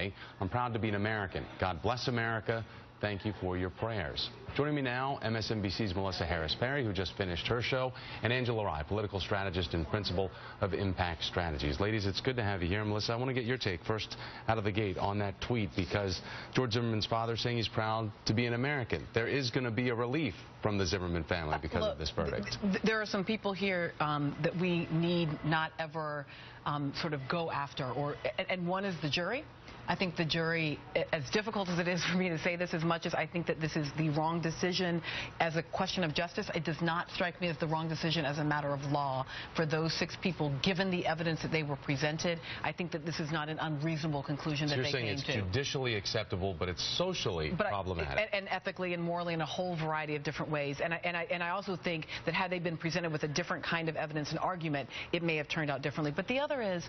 family. I'm proud to be an American. God bless America. Thank you for your prayers. Joining me now, MSNBC's Melissa Harris-Perry, who just finished her show, and Angela Ryes, political strategist and principal of Impact Strategies. Ladies, it's good to have you here. Melissa, I want to get your take first out of the gate on that tweet, because George Zimmerman's father saying he's proud to be an American. There is going to be a relief from the Zimmerman family because of this verdict. There are some people here that we need not ever sort of go after, and one is the jury. I think the jury, as difficult as it is for me to say this, as much as I think that this is the wrong decision as a question of justice, it does not strike me as the wrong decision as a matter of law for those 6 people, given the evidence that they were presented. I think that this is not an unreasonable conclusion that they came to. So you're saying it's judicially acceptable, but it's socially problematic. And ethically and morally in a whole variety of different ways. And I also think that had they been presented with a different kind of evidence and argument, it may have turned out differently. But the other is,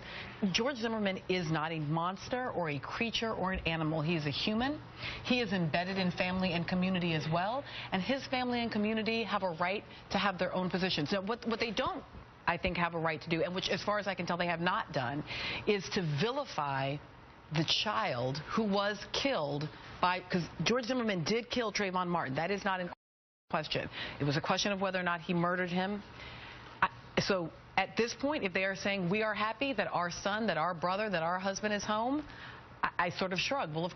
George Zimmerman is not a monster or a creature or an animal. He is a human. He is embedded in family and community as well, and his family and community have a right to have their own positions. Now, what they don't, I think, have a right to do, and which, as far as I can tell, they have not done, is to vilify the child who was killed by, because George Zimmerman did kill Trayvon Martin. That is not in question. It was a question of whether or not he murdered him. So at this point, if they are saying we are happy that our son, that our brother, that our husband is home, I sort of shrug. Well,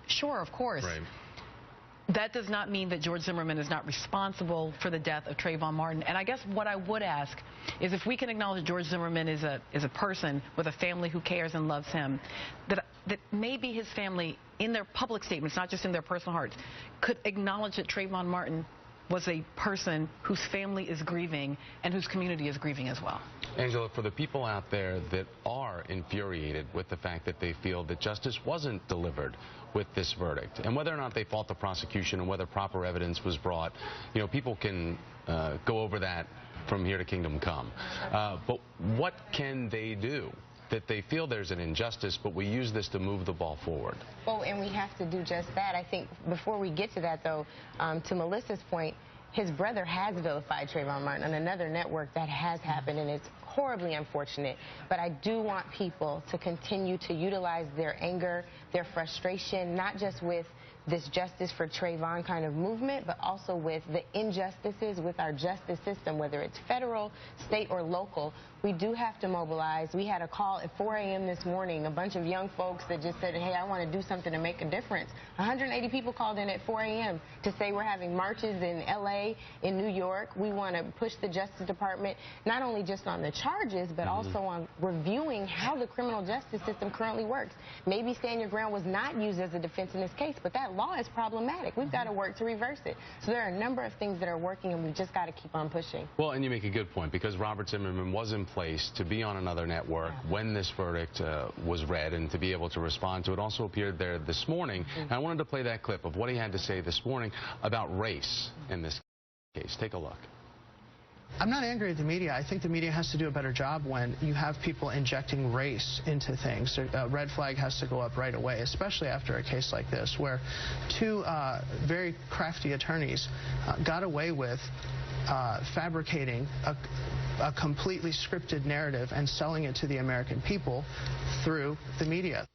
sure, of course. Right. That does not mean that George Zimmerman is not responsible for the death of Trayvon Martin. And I guess what I would ask is, if we can acknowledge George Zimmerman is a person with a family who cares and loves him, that maybe his family, in their public statements, not just in their personal hearts, could acknowledge that Trayvon Martin was a person whose family is grieving and whose community is grieving as well. Angela, for the people out there that are infuriated with the fact that they feel that justice wasn't delivered with this verdict, and whether or not they fault the prosecution and whether proper evidence was brought, you know, people can go over that from here to kingdom come. But what can they do that they feel there's an injustice, but we use this to move the ball forward? Well, and we have to do just that. I think before we get to that, though, to Melissa's point, his brother has vilified Trayvon Martin on another network. That has happened, and it's horribly unfortunate. But I do want people to continue to utilize their anger, their frustration, not just with this justice for Trayvon kind of movement, but also with the injustices with our justice system, whether it's federal, state, or local. We do have to mobilize. We had a call at 4 a.m. this morning, a bunch of young folks that just said, hey, I want to do something to make a difference. 180 people called in at 4 a.m. to say we're having marches in L.A., in New York. We want to push the Justice Department, not only just on the charges, but also on reviewing how the criminal justice system currently works. Maybe stand your ground was not used as a defense in this case, but that law is problematic. We've got to work to reverse it. So there are a number of things that are working, and we just got to keep on pushing. Well, and you make a good point, because Robert Zimmerman was in place to be on another network when this verdict was read, and to be able to respond to it. Also appeared there this morning. And I wanted to play that clip of what he had to say this morning about race in this case. Take a look. I'm not angry at the media. I think the media has to do a better job when you have people injecting race into things. A red flag has to go up right away, especially after a case like this, where 2 very crafty attorneys got away with fabricating a completely scripted narrative and selling it to the American people through the media.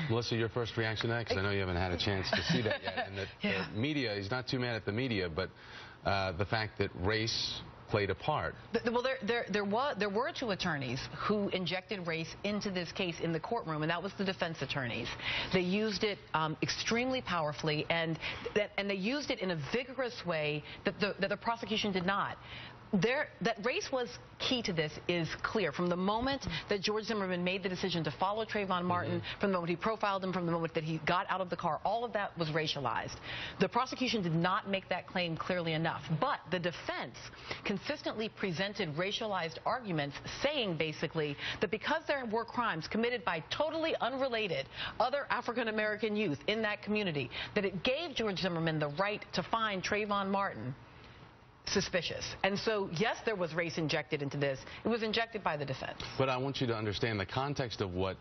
Melissa, your first reaction to that, because I know you haven't had a chance to see that yet. And the media, he's not too mad at the media, but the fact that race played a part. Well, there were 2 attorneys who injected race into this case in the courtroom, and that was the defense attorneys. They used it extremely powerfully, and they used it in a vigorous way that the prosecution did not. That race was key to this is clear. From the moment that George Zimmerman made the decision to follow Trayvon Martin, from the moment he profiled him, from the moment that he got out of the car, all of that was racialized. The prosecution did not make that claim clearly enough, but the defense consistently presented racialized arguments, saying basically that because there were crimes committed by totally unrelated other African-American youth in that community, that it gave George Zimmerman the right to find Trayvon Martin suspicious. And so, yes, there was race injected into this. It was injected by the defense. But I want you to understand the context of what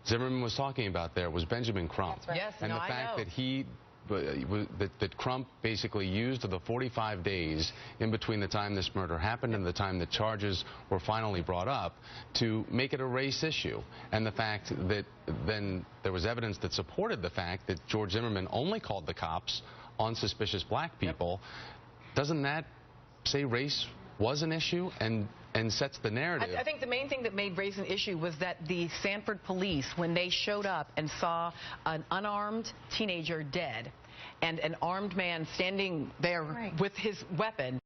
Zimmerman was talking about there was Benjamin Crump. That's right. Yes, and no, the fact that he that Crump basically used the 45 days in between the time this murder happened and the time the charges were finally brought up to make it a race issue. And the fact that then there was evidence that supported the fact that George Zimmerman only called the cops on suspicious black people. Doesn't that say race was an issue and sets the narrative? I think the main thing that made race an issue was that the Sanford police, when they showed up and saw an unarmed teenager dead and an armed man standing there with his weapon,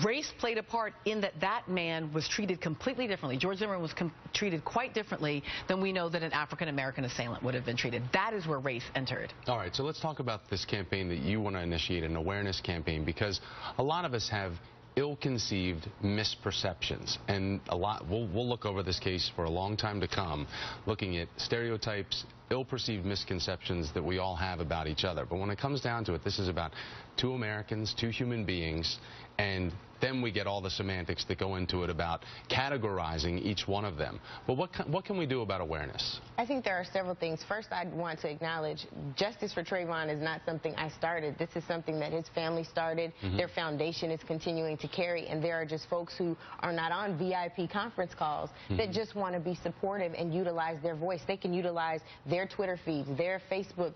race played a part in that man was treated completely differently. George Zimmerman was treated quite differently than we know that an African-American assailant would have been treated. That is where race entered. All right, so let's talk about this campaign that you want to initiate, an awareness campaign, because a lot of us have ill-conceived misperceptions, and we'll look over this case for a long time to come, looking at stereotypes, ill-perceived misconceptions that we all have about each other. But when it comes down to it, this is about two Americans, two human beings, and then we get all the semantics that go into it about categorizing each one of them. But what can we do about awareness? I think there are several things. First, I'd want to acknowledge justice for Trayvon is not something I started. This is something that his family started. Their foundation is continuing to carry, and there are just folks who are not on VIP conference calls that just want to be supportive and utilize their voice. They can utilize their Twitter feeds, their Facebook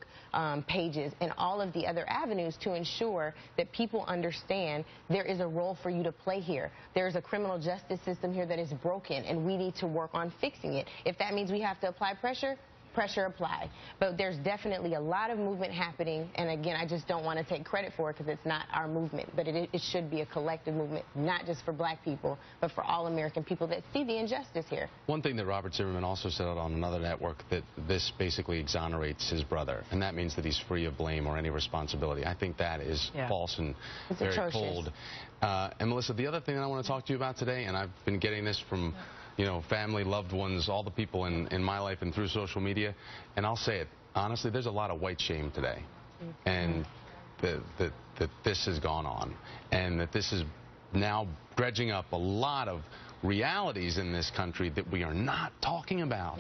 pages, and all of the other avenues to ensure that people understand there is a role for you to play here. There's a criminal justice system here that is broken, and we need to work on fixing it. If that means we have to apply pressure, pressure apply. But there's definitely a lot of movement happening, and again, I just don't want to take credit for it because it's not our movement, but it should be a collective movement, not just for black people, but for all American people that see the injustice here. One thing that Robert Zimmerman also said on another network, that this basically exonerates his brother, and that means that he's free of blame or any responsibility. I think that is false and very cold. And Melissa, the other thing that I want to talk to you about today, and I've been getting this from family, loved ones, all the people in my life and through social media, and I'll say it honestly, there's a lot of white shame today, and that this has gone on, and that this is now dredging up a lot of realities in this country that we are not talking about.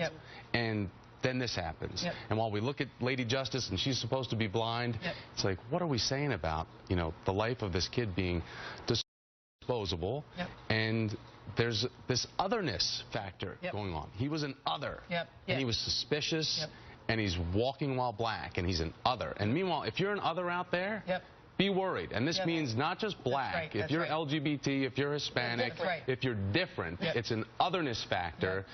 And then this happens. And while we look at Lady Justice and she's supposed to be blind, it's like, what are we saying about the life of this kid being disposable? And there's this otherness factor going on. He was an other, and he was suspicious, and he's walking while black, and he's an other. And meanwhile, if you're an other out there, be worried. And this means not just black. If you're LGBT, if you're Hispanic, if you're different, it's an otherness factor.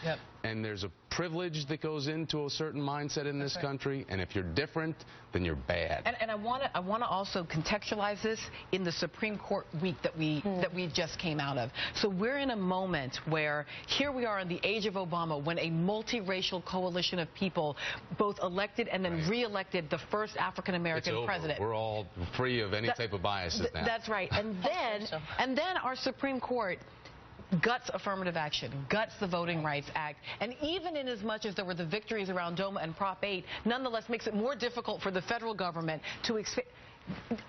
And there's a privilege that goes into a certain mindset in this country, and if you're different, then you're bad. And I want to also contextualize this in the Supreme Court week that we just came out of. So we're in a moment where here we are in the age of Obama, when a multiracial coalition of people both elected and then re-elected the first African-American president. We're all free of any type of biases now. That's right. And then our Supreme Court guts affirmative action, guts the Voting Rights Act, and even in as much as there were the victories around DOMA and Prop 8, nonetheless makes it more difficult for the federal government to expand.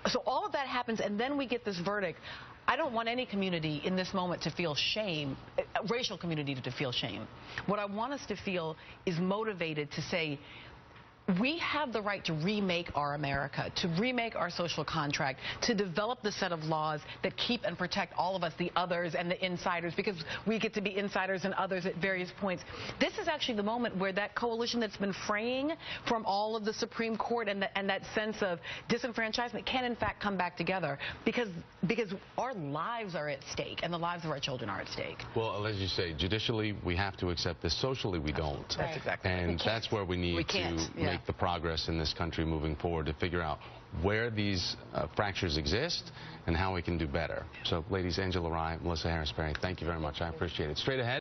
So all of that happens, and then we get this verdict. I don't want any community in this moment to feel shame, racial community to feel shame. What I want us to feel is motivated to say, we have the right to remake our America, to remake our social contract, to develop the set of laws that keep and protect all of us, the others and the insiders, because we get to be insiders and others at various points. This is actually the moment where that coalition that's been fraying from all of the Supreme Court and that sense of disenfranchisement can in fact come back together, because our lives are at stake and the lives of our children are at stake. Well, as you say, judicially we have to accept this, socially we don't. That's exactly right. And that's where we need to make the progress in this country moving forward, to figure out where these fractures exist and how we can do better. So, ladies, Angela Rye, Melissa Harris Perry, thank you very much. I appreciate it. Straight ahead.